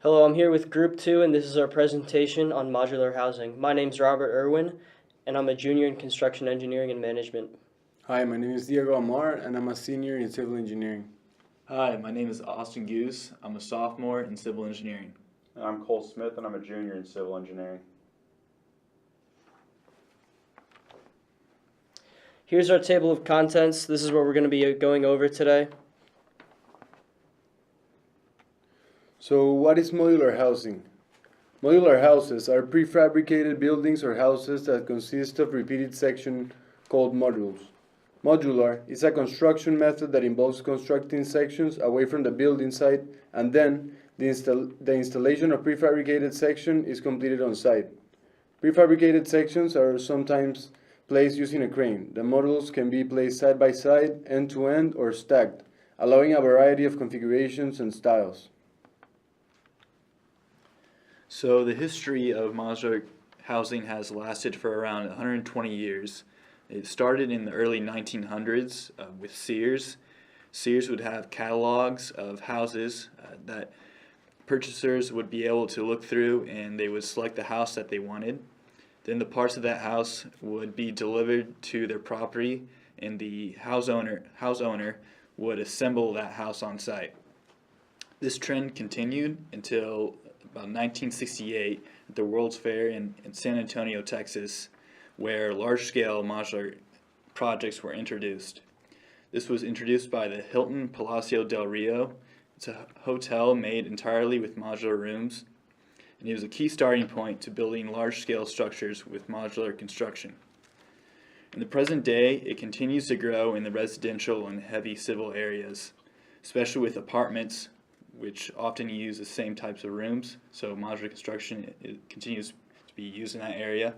Hello, I'm here with Group 2, and this is our presentation on modular housing. My name's Robert Irwin, and I'm a junior in construction engineering and management. Hi, my name is Diego Amar, and I'm a senior in civil engineering. Hi, my name is Austin Goose. I'm a sophomore in civil engineering. And I'm Cole Smith, and I'm a junior in civil engineering. Here's our table of contents. This is what we're going to be going over today. So, what is modular housing? Modular houses are prefabricated buildings or houses that consist of repeated sections called modules. Modular is a construction method that involves constructing sections away from the building site, and then the installation of prefabricated section is completed on site. Prefabricated sections are sometimes placed using a crane. The modules can be placed side by side, end to end, or stacked, allowing a variety of configurations and styles. So the history of modular housing has lasted for around 120 years. It started in the early 1900s with Sears. Sears would have catalogs of houses that purchasers would be able to look through, and they would select the house that they wanted. Then the parts of that house would be delivered to their property, and the house owner would assemble that house on site. This trend continued until about 1968 at the World's Fair in San Antonio, Texas, where large-scale modular projects were introduced. This was introduced by the Hilton Palacio del Rio. It's a hotel made entirely with modular rooms, and it was a key starting point to building large-scale structures with modular construction. In the present day, it continues to grow in the residential and heavy civil areas, especially with apartments, which often use the same types of rooms, so modular construction continues to be used in that area.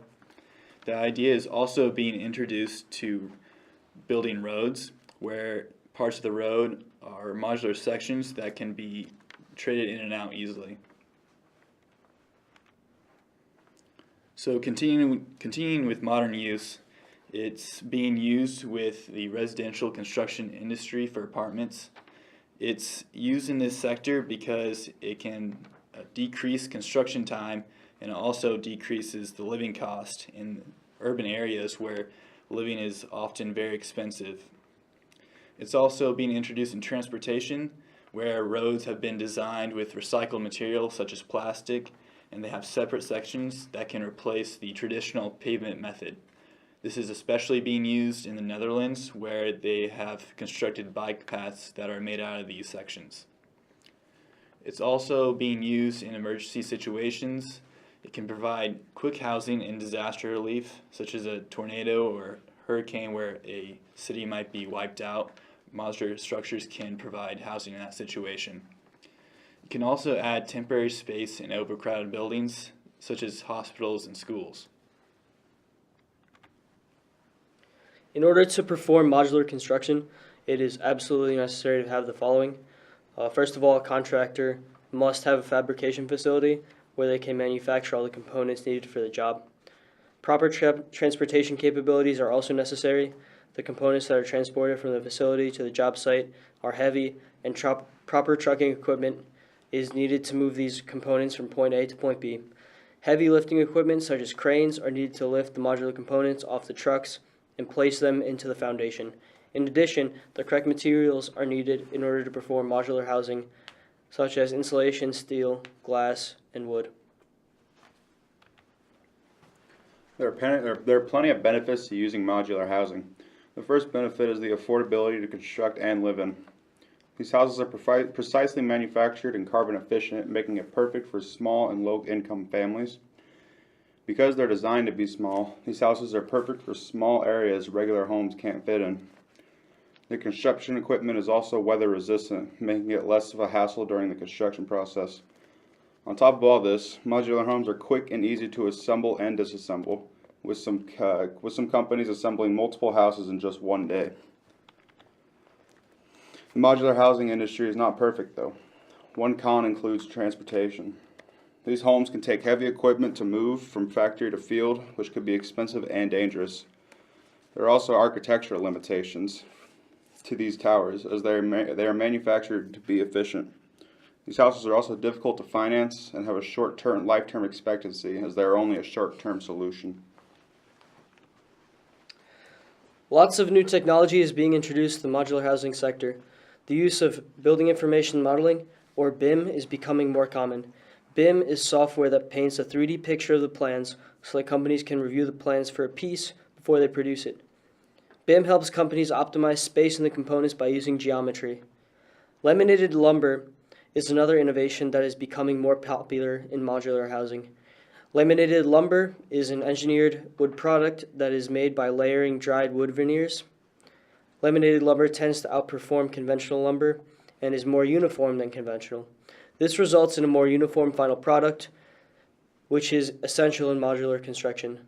The idea is also being introduced to building roads, where parts of the road are modular sections that can be traded in and out easily. So continuing with modern use, it's being used with the residential construction industry for apartments. It's used in this sector because it can decrease construction time, and it also decreases the living cost in urban areas where living is often very expensive. It's also being introduced in transportation, where roads have been designed with recycled material such as plastic, and they have separate sections that can replace the traditional pavement method. This is especially being used in the Netherlands, where they have constructed bike paths that are made out of these sections. It's also being used in emergency situations. It can provide quick housing and disaster relief, such as a tornado or hurricane where a city might be wiped out. Modular structures can provide housing in that situation. It can also add temporary space in overcrowded buildings, such as hospitals and schools. In order to perform modular construction, it is absolutely necessary to have the following. First of all, a contractor must have a fabrication facility where they can manufacture all the components needed for the job. Proper transportation capabilities are also necessary. The components that are transported from the facility to the job site are heavy, and proper trucking equipment is needed to move these components from point A to point B. Heavy lifting equipment such as cranes are needed to lift the modular components off the trucks and place them into the foundation. In addition, the correct materials are needed in order to perform modular housing, such as insulation, steel, glass, and wood. There are plenty of benefits to using modular housing. The first benefit is the affordability to construct and live in. These houses are precisely manufactured and carbon efficient, making it perfect for small and low-income families. Because they're designed to be small, these houses are perfect for small areas regular homes can't fit in. The construction equipment is also weather resistant, making it less of a hassle during the construction process. On top of all this, modular homes are quick and easy to assemble and disassemble, with some companies assembling multiple houses in just one day. The modular housing industry is not perfect though. One con includes transportation. These homes can take heavy equipment to move from factory to field, which could be expensive and dangerous. There are also architectural limitations to these towers, as they are manufactured to be efficient. These houses are also difficult to finance and have a short-term lifetime expectancy, as they are only a short-term solution. Lots of new technology is being introduced to the modular housing sector. The use of building information modeling, or BIM, is becoming more common. BIM is software that paints a 3D picture of the plans so that companies can review the plans for a piece before they produce it. BIM helps companies optimize space in the components by using geometry. Laminated lumber is another innovation that is becoming more popular in modular housing. Laminated lumber is an engineered wood product that is made by layering dried wood veneers. Laminated lumber tends to outperform conventional lumber and is more uniform than conventional. This results in a more uniform final product, which is essential in modular construction.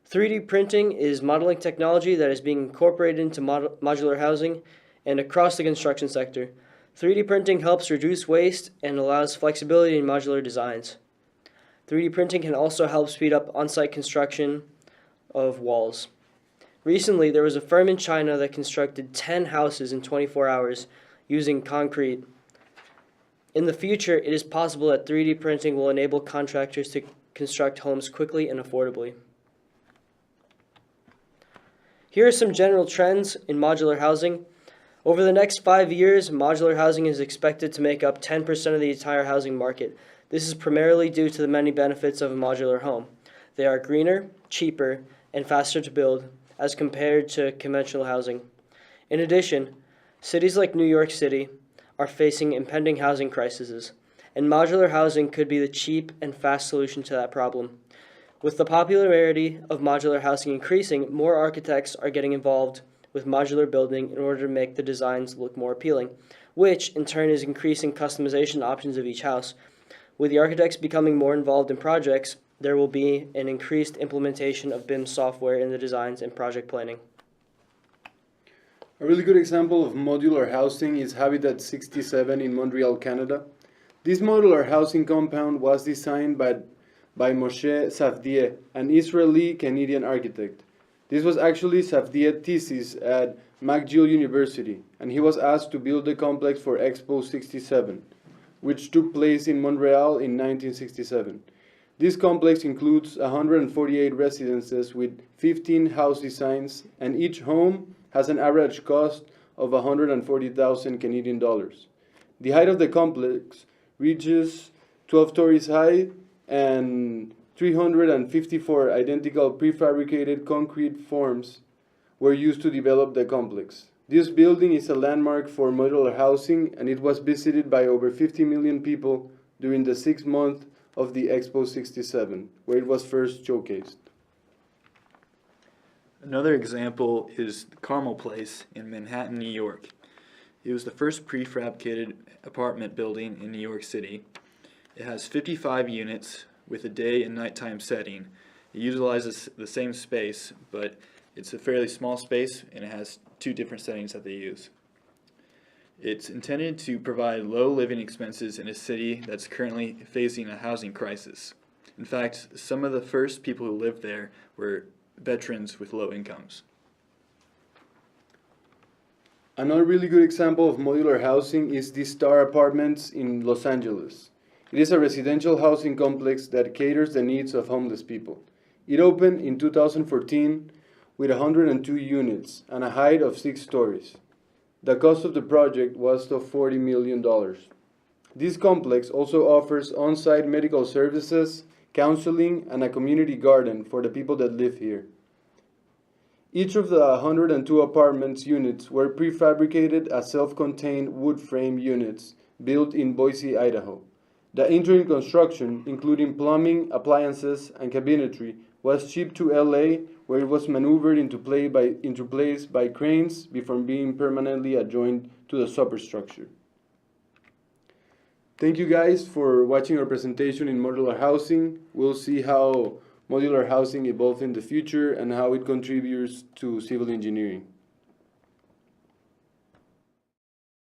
3D printing is modeling technology that is being incorporated into modular housing and across the construction sector. 3D printing helps reduce waste and allows flexibility in modular designs. 3D printing can also help speed up on-site construction of walls. Recently, there was a firm in China that constructed 10 houses in 24 hours using concrete. In the future, it is possible that 3D printing will enable contractors to construct homes quickly and affordably. Here are some general trends in modular housing. Over the next 5 years, modular housing is expected to make up 10% of the entire housing market. This is primarily due to the many benefits of a modular home. They are greener, cheaper, and faster to build as compared to conventional housing. In addition, cities like New York City are facing impending housing crises, and modular housing could be the cheap and fast solution to that problem. With the popularity of modular housing increasing, more architects are getting involved with modular building in order to make the designs look more appealing, which in turn is increasing customization options of each house. With the architects becoming more involved in projects, there will be an increased implementation of BIM software in the designs and project planning. A really good example of modular housing is Habitat 67 in Montreal, Canada. This modular housing compound was designed by Moshe Safdie, an Israeli-Canadian architect. This was actually Safdie's thesis at McGill University, and he was asked to build the complex for Expo 67, which took place in Montreal in 1967. This complex includes 148 residences with 15 house designs, and each home has an average cost of 140,000 Canadian dollars. The height of the complex reaches 12 stories high, and 354 identical prefabricated concrete forms were used to develop the complex. This building is a landmark for modular housing, and it was visited by over 50 million people during the 6 months of the Expo 67, where it was first showcased. Another example is the Carmel Place in Manhattan, New York. It was the first prefabricated apartment building in New York City. It has 55 units with a day and nighttime setting. It utilizes the same space, but it's a fairly small space and it has 2 different settings that they use. It's intended to provide low living expenses in a city that's currently facing a housing crisis. In fact, some of the first people who lived there were veterans with low incomes. Another really good example of modular housing is the Star Apartments in Los Angeles. It is a residential housing complex that caters the needs of homeless people. It opened in 2014 with 102 units and a height of 6 stories. The cost of the project was of $40 million. This complex also offers on-site medical services, counseling, and a community garden for the people that live here. Each of the 102 apartments units were prefabricated as self-contained wood frame units built in Boise, Idaho. The interim construction, including plumbing, appliances, and cabinetry, was shipped to LA, where it was maneuvered into place by cranes before being permanently adjoined to the superstructure. Thank you guys for watching our presentation in modular housing. We'll see how modular housing evolves in the future and how it contributes to civil engineering.